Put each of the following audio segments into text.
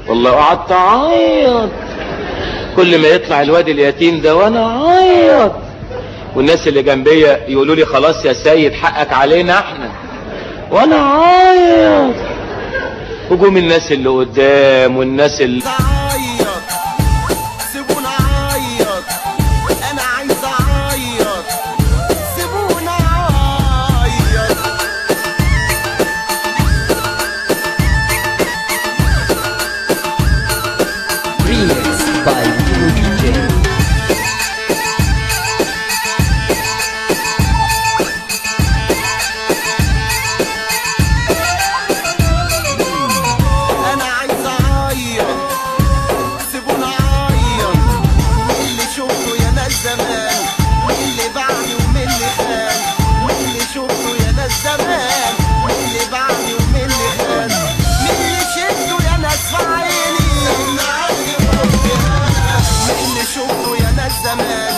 والله قعدت اعيط كل ما يطلع الواد اليتيم ده وانا اعيط، والناس اللي جنبيا يقولوا لي خلاص يا سيد حقك علينا احنا، وانا اعيط. هجوم الناس اللي قدام والناس اللي اعيط، سيبونا اعيط، انا عايز اعيط، سيبونا اعيط. Remix by DJ. انا عايز اعيط، سيبونا اعيط، من اللي شفته يا ناس زمان، من اللي بعدي ومن اللي خان، من اللي شفته يا ناس زمان، من اللي بعدي ومن اللي خان، من اللي شفته يا ناس في عيني، من اللي شفته يا ناس زمان،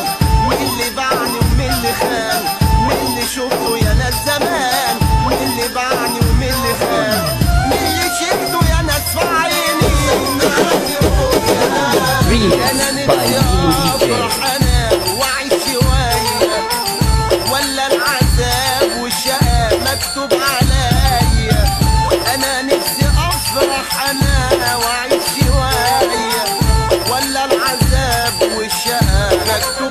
من اللي بعدي ومن اللي خان، من اللي شفته يا ناس زمان، من اللي بعدي ومن اللي خان، من اللي شفته يا ناس في عيني. Remix by DJ. انا واعيش شويه ولا العذاب والشقاء مكتوب عليا، انا نفسي افرح انا واعيش شويه ولا العذاب والشقاء مكتوب